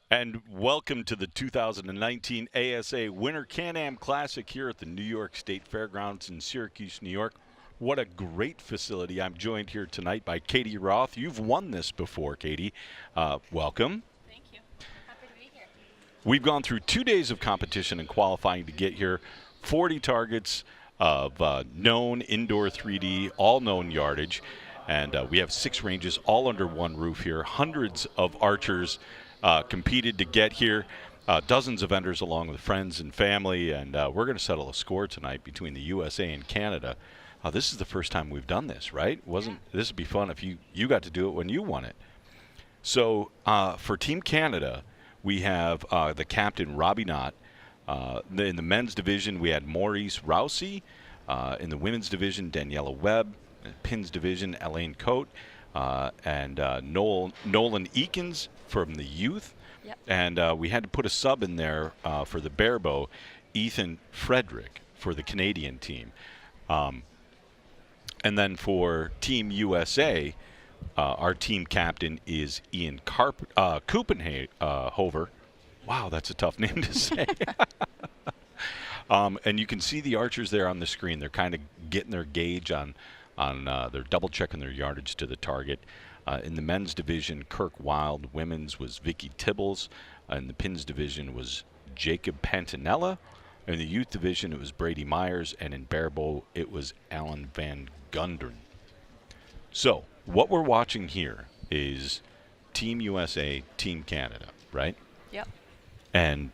And welcome to the 2019 ASA Winter CanAm Classic here at the New York State Fairgrounds in Syracuse, New York. What a great facility. I'm joined here tonight by Katie Roth. You've won this before, Katie. Welcome. Thank you. Happy to be here. We've gone through 2 days of competition and qualifying to get here. 40 targets of known indoor 3D, all known yardage. And we have 6 ranges all under one roof here. Hundreds of archers competed to get here. Dozens of vendors along with friends and family. And we're going to settle a score tonight between the USA and Canada. This is the first time we've done this, right? This would be fun if you got to do it when you won it. So for Team Canada, we have the captain, Robbie Knott. In the men's division, we had Maurice Rousey. In the women's division, Daniela Webb. Pins division, Elaine Coate. And Nolan Eakins from the youth. Yep. And we had to put a sub in there for the barebow, Ethan Frederick for the Canadian team. And then for Team USA, our team captain is Ian Kupenhover. Wow, that's a tough name to say. And you can see the archers there on the screen. They're kind of getting their gauge on they're double checking their yardage to the target. In the men's division, Kirk Wild. Women's was Vicky Tibbles. In the pins division was Jacob Pantanella. In the youth division, it was Brady Myers. And in barebow, it was Alan Van Gundren. So what we're watching here is Team USA, Team Canada, right? Yep. And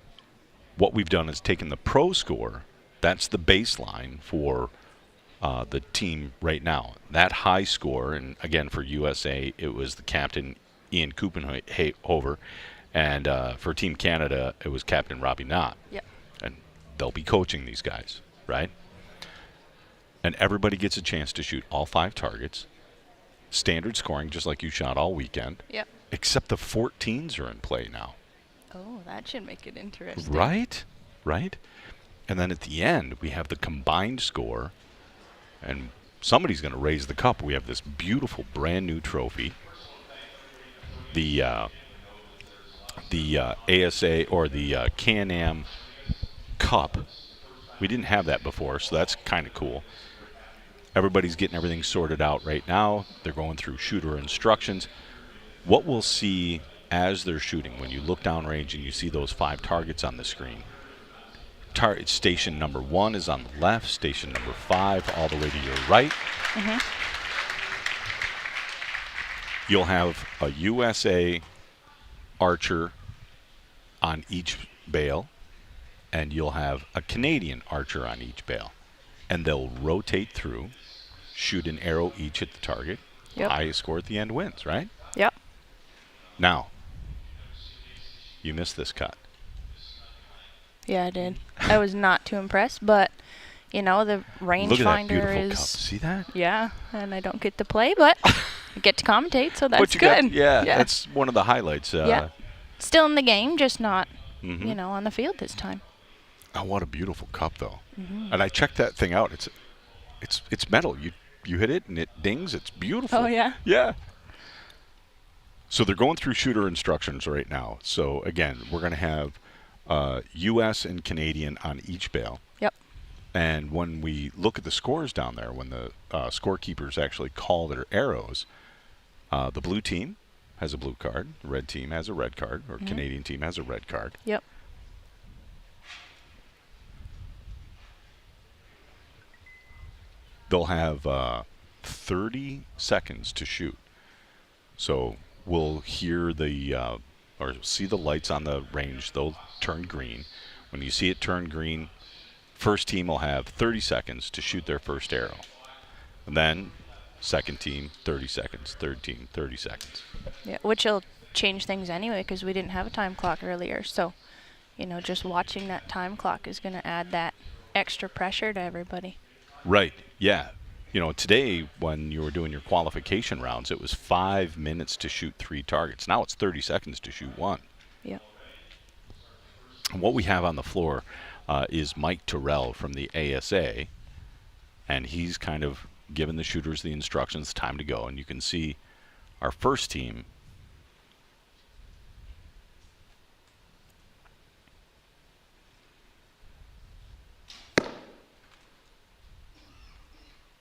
what we've done is taken the pro score. That's the baseline for the team right now. That high score, and again for USA, it was the captain, Ian Kupenhover. And for Team Canada, it was Captain Robbie Knott. Yep. And they'll be coaching these guys, right? And everybody gets a chance to shoot all 5 targets. Standard scoring, just like you shot all weekend. Yep. Except the 14s are in play now. Oh, that should make it interesting. Right? Right? And then at the end, we have the combined score. And somebody's going to raise the cup. We have this beautiful brand new trophy. The ASA or the CanAm Cup. We didn't have that before, so that's kind of cool. Everybody's getting everything sorted out right now. They're going through shooter instructions. What we'll see as they're shooting, when you look downrange and you see those 5 targets on the screen, station number 1 is on the left, station number 5 all the way to your right. Mm-hmm. You'll have a USA archer on each bale, and you'll have a Canadian archer on each bale. And they'll rotate through, shoot an arrow each at the target. Yep. Highest score at the end wins, right? Yep. Now, you missed this cut. Yeah, I did. I was not too impressed, but the Look at that rangefinder beautiful is. cup. See that? Yeah, and I don't get to play, but I get to commentate, so that's But you good. got, that's one of the highlights. Yeah. Still in the game, just not, Mhm. on the field this time. Oh, what a beautiful cup, though. Mm-hmm. And I checked that thing out. It's metal. You hit it and it dings. It's beautiful. Oh, yeah? Yeah. So they're going through shooter instructions right now. So again, we're going to have U.S. and Canadian on each bale. Yep. And when we look at the scores down there, when the scorekeepers actually call their arrows, the blue team has a blue card, the red team has a red card, or Canadian team has a red card. Yep. They'll have 30 seconds to shoot. So we'll hear or see the lights on the range. They'll turn green. When you see it turn green, first team will have 30 seconds to shoot their first arrow. And then second team, 30 seconds. Third team, 30 seconds. Yeah, which will change things anyway because we didn't have a time clock earlier. So, just watching that time clock is going to add that extra pressure to everybody. Right, yeah. Today when you were doing your qualification rounds, it was 5 minutes to shoot 3 targets. Now it's 30 seconds to shoot 1. Yeah. And what we have on the floor is Mike Terrell from the ASA, and he's kind of given the shooters the instructions, time to go. And you can see our first team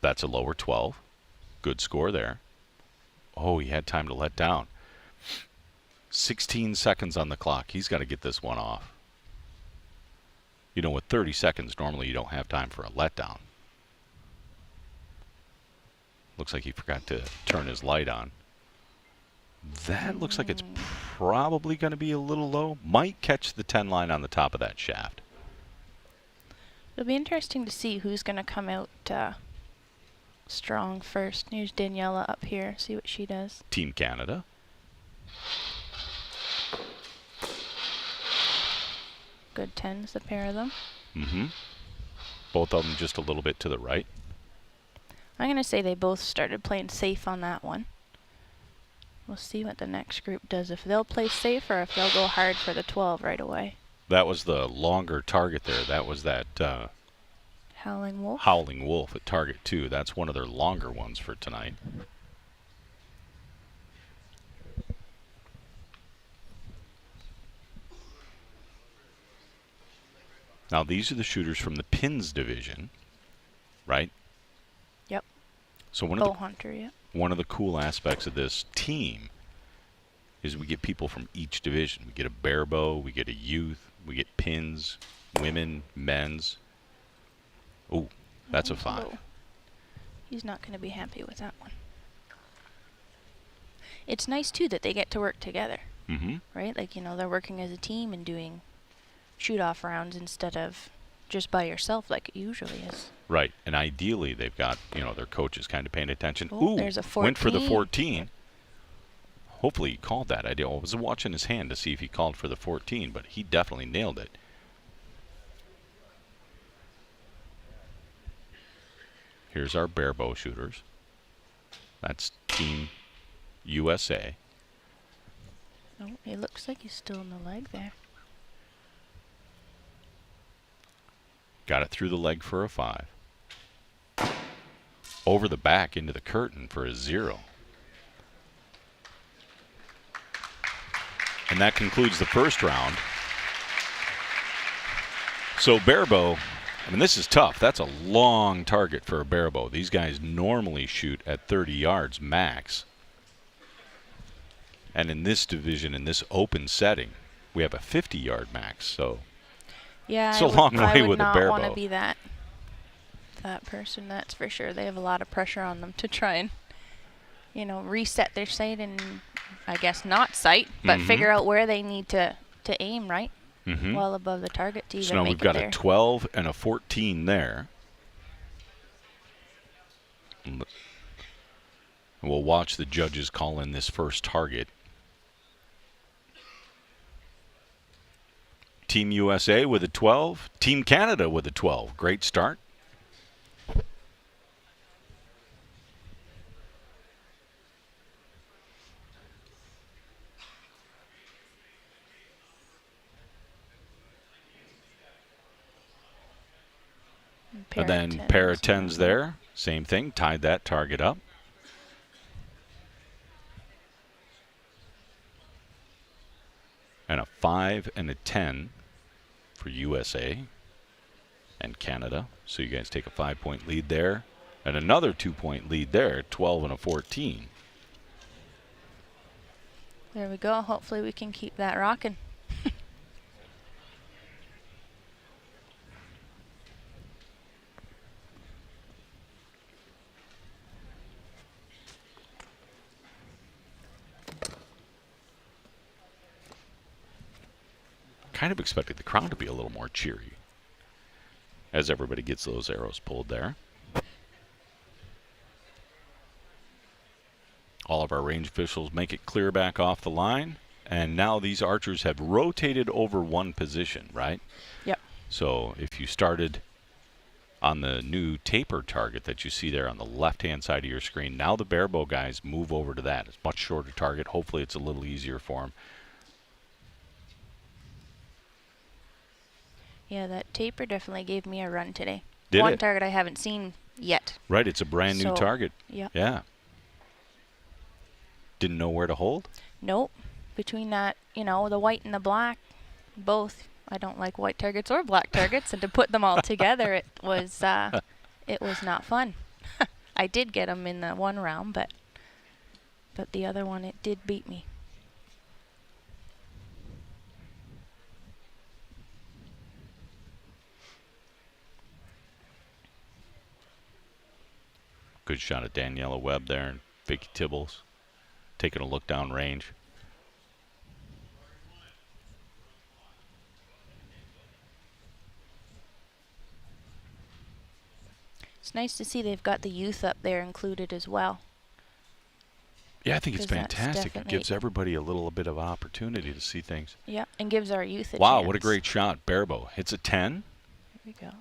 That's a lower 12. Good score there. Oh, he had time to let down. 16 seconds on the clock. He's got to get this one off. You know, with 30 seconds, normally you don't have time for a letdown. Looks like he forgot to turn his light on. That looks like it's probably going to be a little low. Might catch the 10 line on the top of that shaft. It'll be interesting to see who's going to come out strong first. Here's Daniela up here. See what she does. Team Canada. Good 10s, the pair of them. Mm-hmm. Both of them just a little bit to the right. I'm going to say they both started playing safe on that one. We'll see what the next group does. If they'll play safe or if they'll go hard for the 12 right away. That was the longer target there. That was that Howling Wolf? Howling Wolf at target 2. That's one of their longer ones for tonight. Now, these are the shooters from the pins division, right? Yep. So one of the cool aspects of this team is we get people from each division. We get a bare bow, we get a youth, we get pins, women, men's. Oh, that's a 5. Low. He's not going to be happy with that one. It's nice, too, that they get to work together, right? Like, you know, they're working as a team and doing shoot-off rounds instead of just by yourself like it usually is. Right, and ideally they've got, you know, their coaches kind of paying attention. Ooh, there's a 14. Went for the 14. Hopefully he called that. I was watching his hand to see if he called for the 14, but he definitely nailed it. Here's our bare bow shooters. That's Team USA. Oh, it looks like he's still in the leg there. Got it through the leg for a 5. Over the back into the curtain for a 0. And that concludes the first round. So bare bow, I mean, this is tough. That's a long target for a bare bow. These guys normally shoot at 30 yards max. And in this division, in this open setting, we have a 50-yard max. So yeah, it's a long way with a bare bow. I would not want to be that person, that's for sure. They have a lot of pressure on them to try and, you know, reset their sight and I guess not sight, but figure out where they need to aim, right? Well above the target to even so now make we've got it there. a 12 and a 14 there. And we'll watch the judges call in this first target. Team USA with a 12. Team Canada with a 12. Great start. And then pair of 10s there. Same thing. Tied that target up. And a 5 and a 10 for USA and Canada. So you guys take a 5-point lead there. And another 2-point lead there. 12 and a 14. There we go. Hopefully we can keep that rocking. Kind of expected the crowd to be a little more cheery as everybody gets those arrows pulled there. All of our range officials make it clear back off the line, and now these archers have rotated over one position, right? Yep. So if you started on the new taper target that you see there on the left-hand side of your screen, now the bare bow guys move over to that. It's a much shorter target. Hopefully it's a little easier for them. Yeah, that taper definitely gave me a run today. Did One it? target I haven't seen yet. Right, it's a brand new target. Yep. Yeah. Didn't know where to hold? Nope. Between that, you know, the white and the black, both. I don't like white targets or black targets, and to put them all together, it was not fun. I did get him in the one round, but the other one, it did beat me. Good shot at Daniela Webb there and Vicky Tibbles taking a look down range. It's nice to see they've got the youth up there included as well. Yeah, I think it's 'Cause that's fantastic. It definitely- gives everybody a little bit of opportunity to see things. Yeah, and gives our youth a Wow, chance. what a great shot. Barabo hits a 10. Here we go.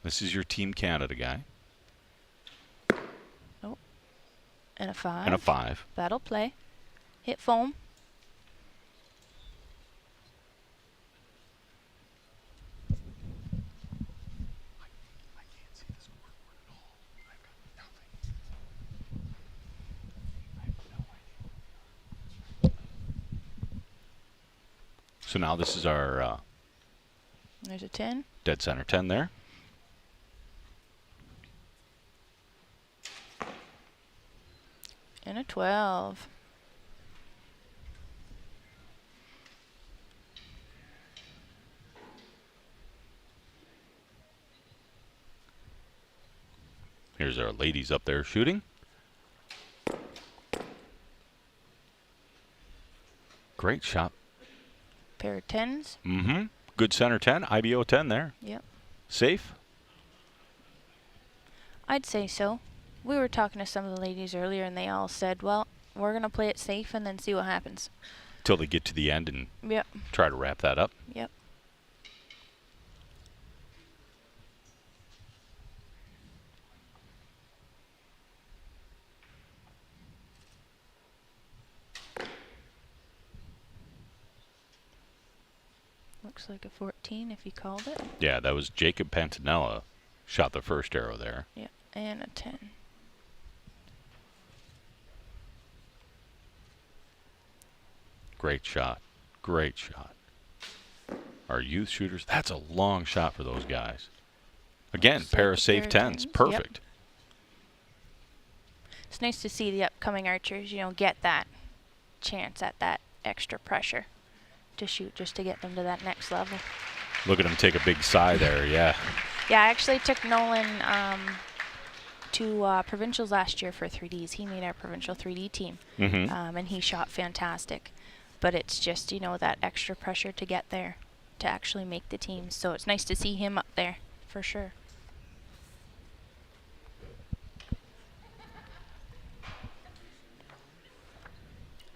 This is your Team Canada guy. Oh, and a 5. And a 5. That'll play. Hit foam. So now this is our There's a 10. dead center 10 there. And a 12. Here's our ladies up there shooting. Great shot. Pair of 10s. Mm-hmm. Good center 10. IBO 10 there. Yep. Safe. I'd say so. We were talking to some of the ladies earlier, and they all said, well, we're going to play it safe and then see what happens. Till they get to the end and Yep. try to wrap that up. Yep. Looks like a 14 if you called it. Yeah, that was Jacob Pantanella. Shot the first arrow there. Yep. And a 10. Great shot. Great shot. Our youth shooters, that's a long shot for those guys. Again, Looks pair like of a safe pair of 10s. 10s. Perfect. It's nice to see the upcoming archers, get that chance at that extra pressure to shoot just to get them to that next level. Look at him take a big sigh there, yeah. Yeah, I actually took Nolan to provincials last year for 3Ds. He made our provincial 3D team, Mm-hmm. and he shot fantastic. But it's just, that extra pressure to get there, to actually make the team. So it's nice to see him up there, for sure.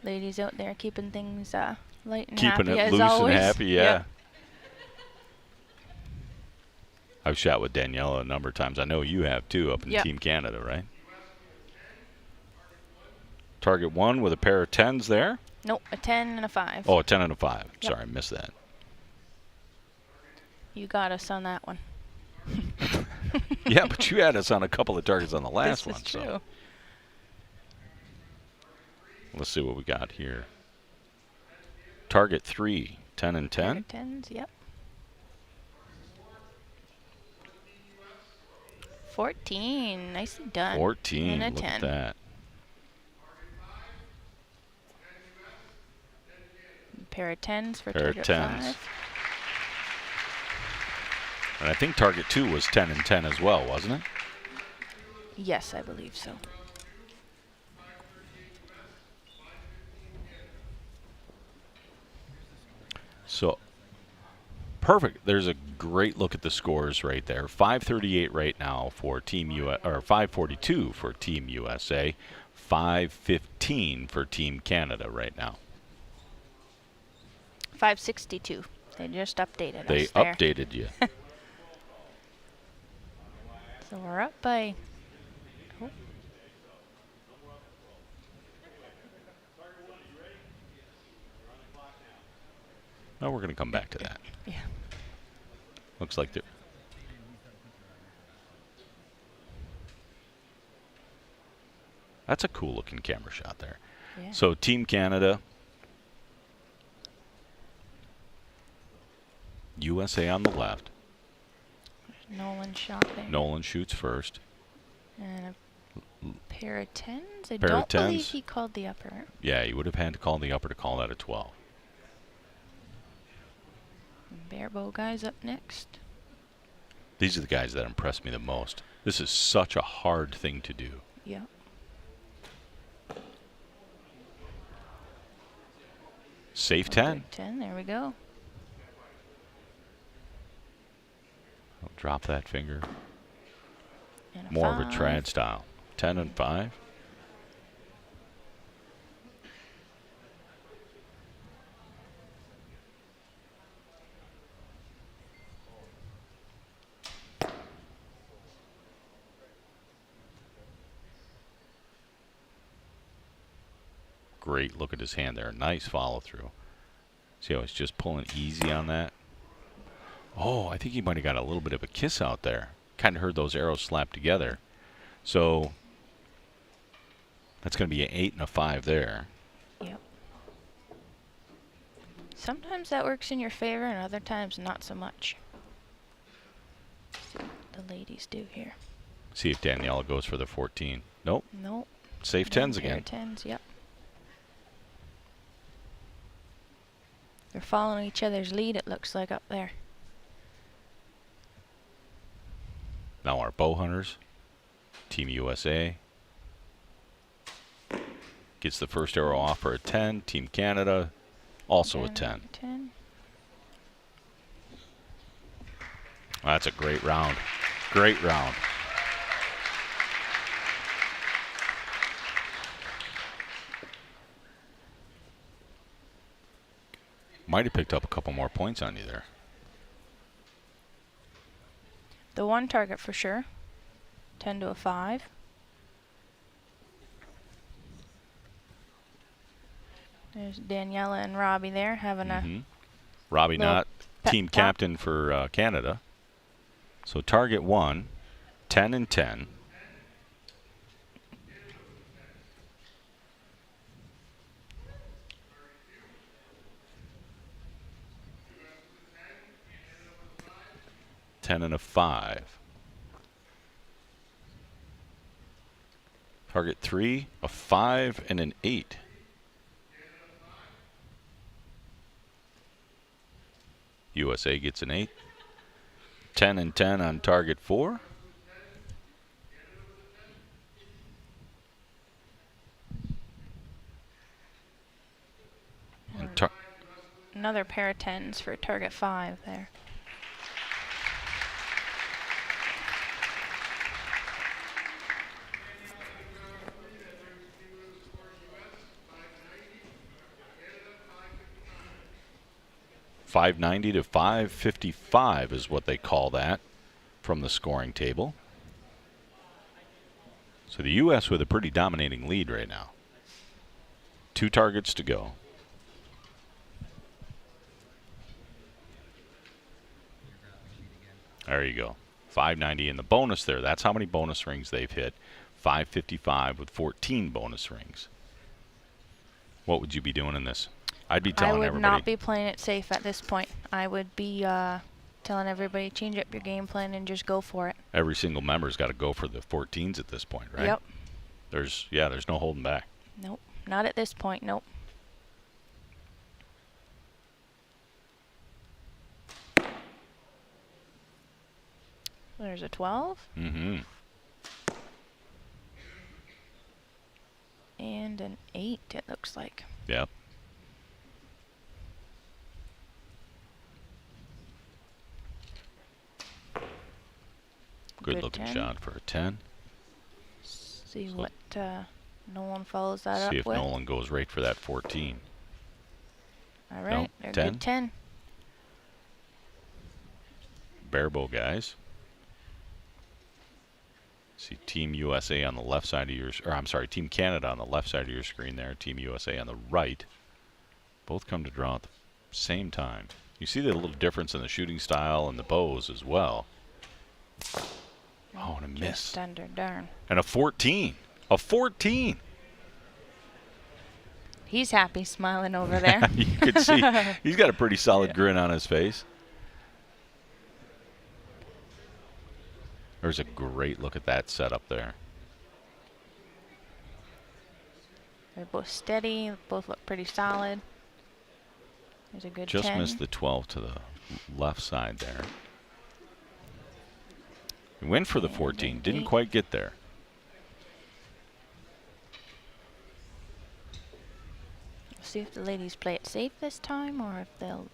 Ladies out there keeping things light and Keeping happy it as loose always. and happy, yeah. Yep. I've shot with Daniela a number of times. I know you have too, up in Yep. Team Canada, right? Target 1 with a pair of 10s there. Nope, a 10 and a 5. Oh, a 10 and a 5. Yep. Sorry, I missed that. You got us on that one. Yeah, but you had us on a couple of targets on the last This one. is true. So let's see what we got here. Target 3, 10 and 10. 10s, yep. 14, nicely done. 14, And a look 10. at that. Pair of 10s for Pair of target 10s. 5. And I think target 2 was 10 and 10 as well, wasn't it? Yes, I believe so. So perfect. There's a great look at the scores right there. 538 right now for Team or 542 for Team USA, 515 for Team Canada right now. 562. They just updated They us there. updated you. So we're up by... Oh. No, we're going to come back to that. Yeah. Looks like they're... That's a cool looking camera shot there. Yeah. So Team Canada, USA on the left. Nolan shot there. Nolan shoots first. And a pair of 10s. I Pair of don't believe 10s. he called the upper. Yeah, you would have had to call the upper to call that a 12. Barebow guys up next. These are the guys that impress me the most. This is such a hard thing to do. Yeah. Safe 10. 10, there we go. I'll drop that finger. And More of a 5. trad style. 10 and 5. Great look at his hand there. Nice follow through. See how he's just pulling easy on that? Oh, I think he might have got a little bit of a kiss out there. Kind of heard those arrows slap together. So that's going to be an 8 and a 5 there. Yep. Sometimes that works in your favor and other times not so much. Let's see what the ladies do here. See if Daniela goes for the 14. Nope. Nope. Safe 10s again. 10s, yep. They're following each other's lead, it looks like, up there. Now our bow hunters. Team USA. Gets the first arrow off for a 10. Team Canada, also a 10. 10. That's a great round. Great round. Might have picked up a couple more points on you there. The one target for sure. 10 to a 5. There's Daniela and Robbie there having a Robbie little Knott, pep team talk. captain for Canada. So target 1, 10 and 10. Ten and a 5. Target 3, a 5 and an 8. USA gets an 8. 10 and 10 on target 4. And another pair of 10s for target 5 there. .590 to .555 is what they call that from the scoring table. So the U.S. with a pretty dominating lead right now. 2 targets to go. There you go. 590 in the bonus there. That's how many bonus rings they've hit. 555 with 14 bonus rings. What would you be doing in this? I'd be telling everybody. I would not be playing it safe at this point. I would be telling everybody, change up your game plan and just go for it. Every single member's got to go for the 14s at this point, right? Yep. There's no holding back. Nope. Not at this point, nope. There's a 12. Mm-hmm. And an 8, it looks like. Yep. Good looking 10. shot for a 10. See what Nolan follows that up See with. if Nolan goes right for that 14. All right, Nope. they're 10. good 10. Barebow guys. See Team USA on the left side of your, or I'm sorry, Team Canada on the left side of your screen there. Team USA on the right. Both come to draw at the same time. You see the little difference in the shooting style and the bows as well. Oh, and a miss. Just under, darn. And a 14. A 14. He's happy, smiling over there. You could see he's got a pretty solid grin on his face. There's a great look at that setup there. They're both steady. Both look pretty solid. There's a good Just 10. missed the 12 to the left side there. He went for the 14. Didn't quite get there. See if the ladies play it safe this time, or if they'll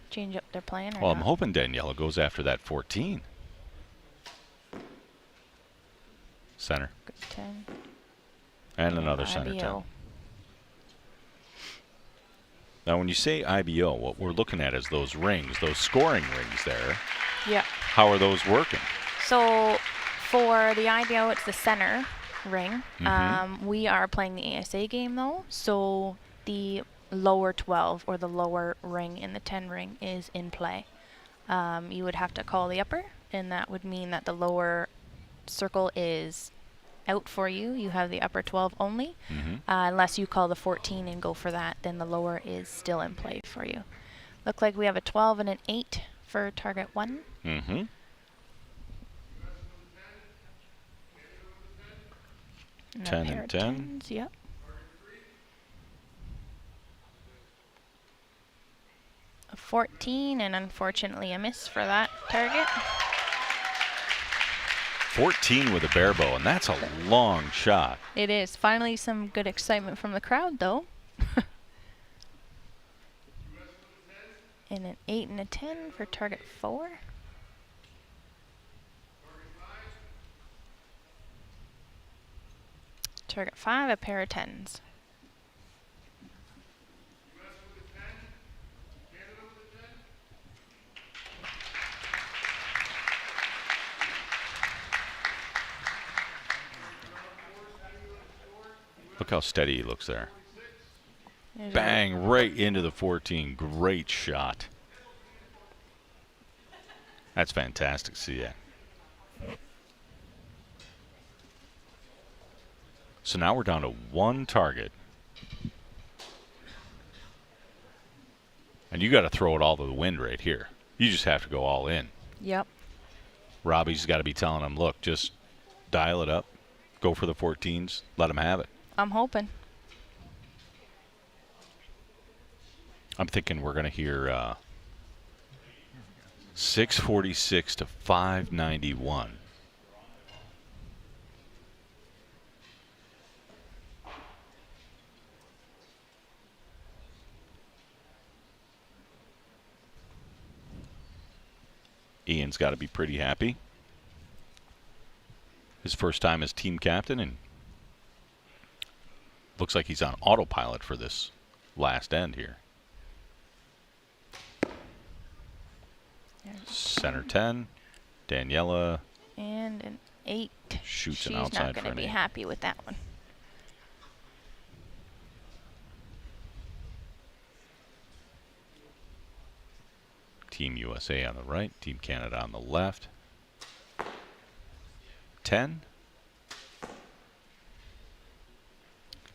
change up their plan. Well, I'm hoping Daniela goes after that 14. Center. Good 10. And another center 10. Now, when you say IBO, what we're looking at is those rings, those scoring rings there. Yeah. How are those working? So for the IBO, it's the center ring. We are playing the ASA game, though. So the lower 12 or the lower ring in the 10 ring is in play. You would have to call the upper, and that would mean that the lower circle is out for you. You have the upper 12 only. Unless you call the 14 and go for that, then the lower is still in play for you. Look like we have a 12 and an 8 for target 1. 10 and 10. 10s, yep. A 14, and unfortunately a miss for that target. 14 with a bare bow, and that's a long shot. It is. Finally some good excitement from the crowd, though. And an 8 and a 10 for target 4. Target 5, a pair of 10s. Look how steady he looks there. There's Bang, right into the 14. Great shot. That's fantastic to see that. So now we're down to one target. And you got to throw it all to the wind right here. You just have to go all in. Yep. Robbie's got to be telling him, look, just dial it up. Go for the 14s. Let him have it. I'm hoping. I'm thinking we're going to hear 646 to 591. Ian's got to be pretty happy. His first time as team captain, and looks like he's on autopilot for this last end here. Center 10, Daniela. And an 8. Shoots an She's outside not going to be happy with that one. Team USA on the right, Team Canada on the left. 10.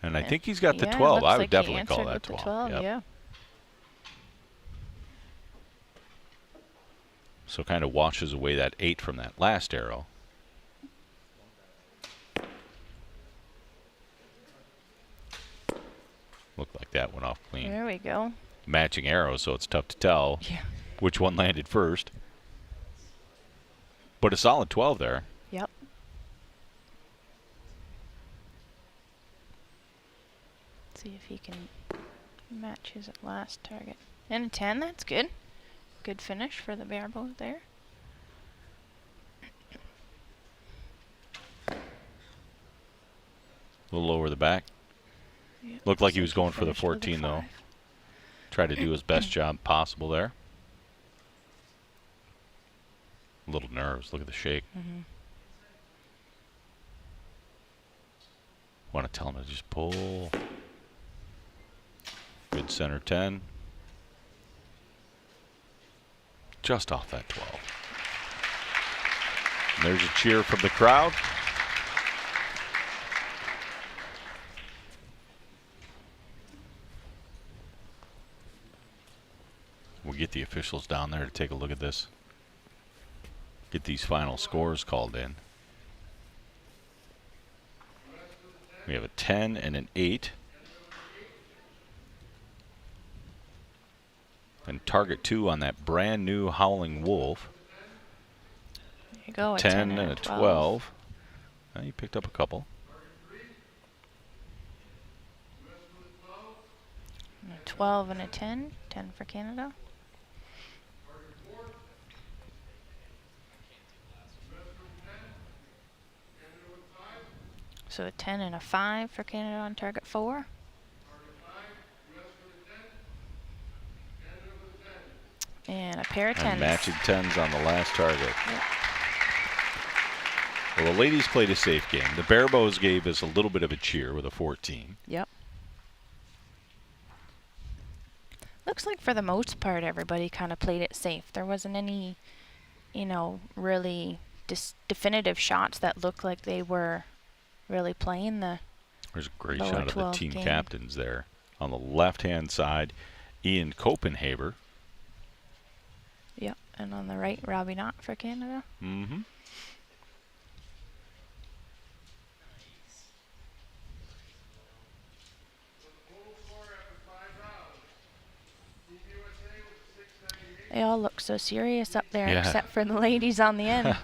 And I think he's got the 12. I would definitely call that 12. Yep. Yeah. So kind of washes away that 8 from that last arrow. Looked like that went off clean. There we go. Matching arrows, so it's tough to tell which one landed first. But a solid 12 there. Yep. See if he can match his last target. And a 10, that's good. Good finish for the barebow there. A little over the back. Yep. Looked like he was going for the Finished with a 14 though. 5. Tried to do his best job possible there. A little nerves. Look at the shake. Want to tell him to just pull. Good center 10. Just off that 12. And there's a cheer from the crowd. We'll get the officials down there to take a look at this. Get these final scores called in. We have a 10 and an 8 And target 2 on that brand new Howling Wolf. There you go. A 10 and a 12. Oh, you picked up a couple. A 12 and a 10. 10 for Canada. So a 10 and a 5 for Canada on target 4. And a pair of 10s. And matching 10s on the last target. Yep. Well, the ladies played a safe game. The Barebows gave us a little bit of a cheer with a 14. Yep. Looks like for the most part everybody kind of played it safe. There wasn't any, you know, really definitive shots that looked like they were really playing the There's a great lower shot of the 12 team game. captains there. On the left-hand side, Ian Copenhaver. Yep. And on the right, Robbie Knott for Canada. Mm-hmm. They all look so serious up there, Yeah. except for the ladies on the end.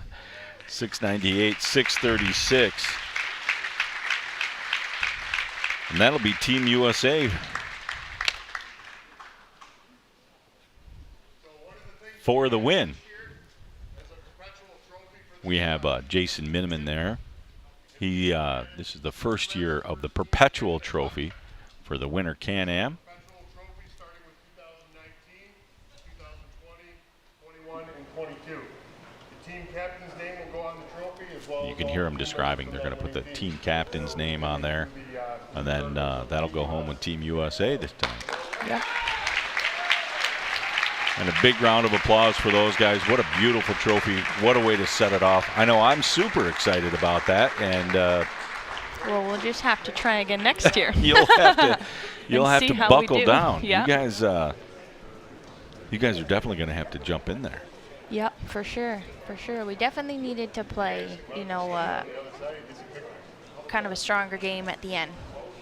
698, 636. And that'll be Team USA. For the win. We have Jason Miniman there. This is the first year of the Perpetual Trophy for the Winter Can-Am. You can hear them describing. They're going to put the team captain's name on there, and then that'll go home with Team USA this time. Yeah. And a big round of applause for those guys. What a beautiful trophy. What a way to set it off. I know I'm super excited about that, and Well, we'll just have to try again next year. you'll have see to how we buckle do. down. Yeah. You guys are definitely going to have to jump in there. Yep, for sure, for sure. We definitely needed to play, you know, kind of a stronger game at the end,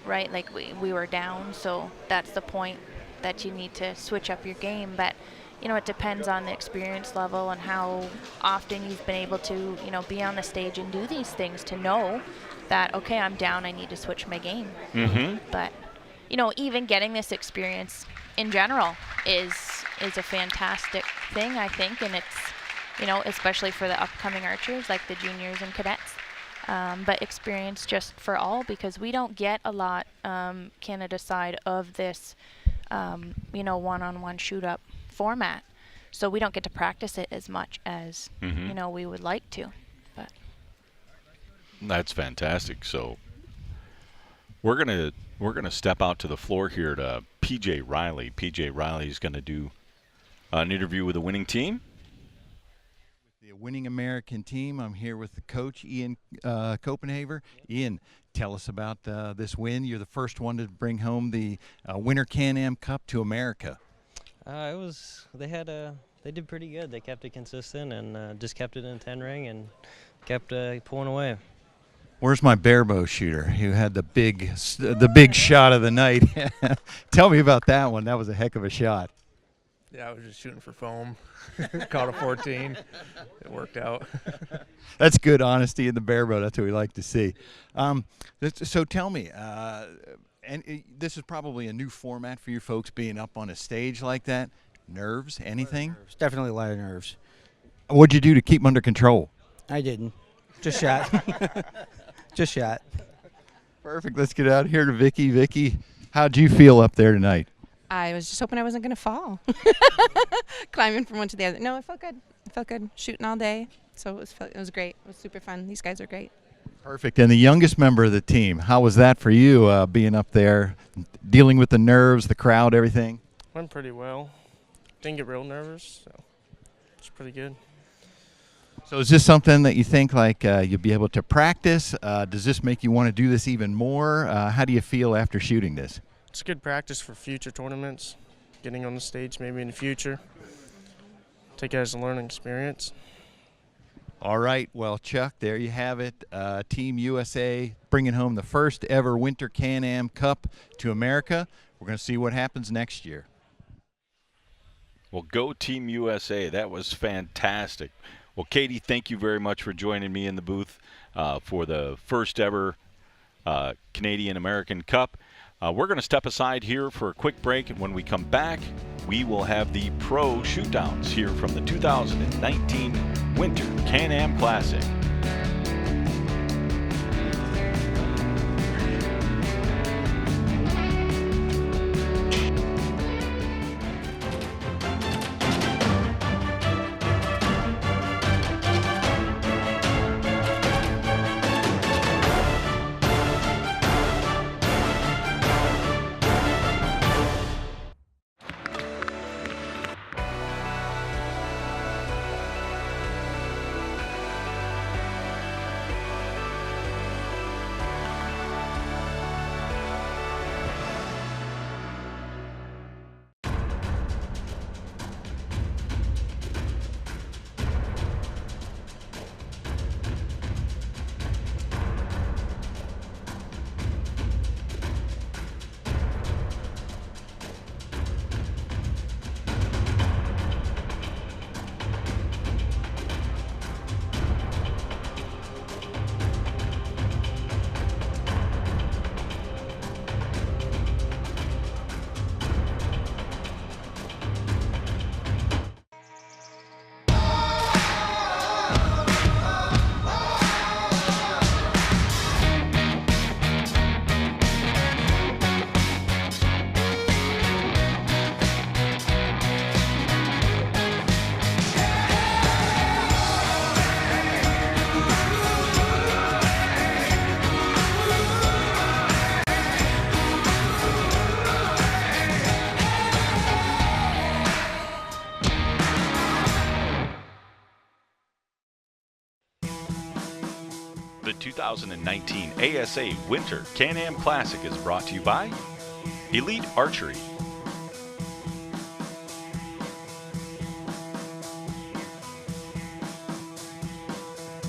right? Like we were down, so that's the point that you need to switch up your game. But, you know, it depends on the experience level and how often you've been able to, you know, be on the stage and do these things to know that, okay, I'm down, I need to switch my game. Mm-hmm. But, you know, even getting this experience in general is a fantastic thing, I think, and it's, you know, especially for the upcoming archers like the juniors and cadets, but experience just for all, because we don't get a lot Canada side of this, you know, one-on-one shoot-up format, so we don't get to practice it as much as you know we would like to. But That's fantastic. So we're gonna step out to the floor here to PJ Riley. PJ Riley is going to do an interview with the winning team. The winning American team. I'm here with the coach, Ian Copenhaver. Ian, tell us about this win. You're the first one to bring home the Winter Can-Am Cup to America. They did pretty good. They kept it consistent and just kept it in 10 ring and kept pulling away. Where's my barebow shooter who had the big shot of the night? Tell me about that one. That was a heck of a shot. Yeah, I was just shooting for foam. Caught a 14. It worked out. That's good honesty in the barebow. That's what we like to see. So tell me, and this is probably a new format for you folks being up on a stage like that. Nerves? Anything? Definitely a lot of nerves. What'd you do to keep them under control? I didn't. Just shot. Just shot. Perfect. Let's get out here to Vicky. Vicky, how'd you feel up there tonight? I was just hoping I wasn't going to fall. Climbing from one to the other. No, it felt good. It felt good. Shooting all day. So it was great. It was super fun. These guys are great. Perfect. And the youngest member of the team, how was that for you being up there, dealing with the nerves, the crowd, everything? Went pretty well. Didn't get real nervous, so it's pretty good. So is this something that you think like you'll be able to practice? Does this make you want to do this even more? How do you feel after shooting this? It's good practice for future tournaments, getting on the stage maybe in the future. Take it as a learning experience. All right. Well, Chuck, there you have it. Team USA bringing home the first ever Winter Can-Am Cup to America. We're going to see what happens next year. Well, go Team USA. That was fantastic. Well, Katie, thank you very much for joining me in the booth for the first ever Canadian American Cup. We're going to step aside here for a quick break, and when we come back, we will have the pro shootdowns here from the 2019 Winter CanAm Classic. The 2019 ASA Winter CanAm Classic is brought to you by Elite Archery,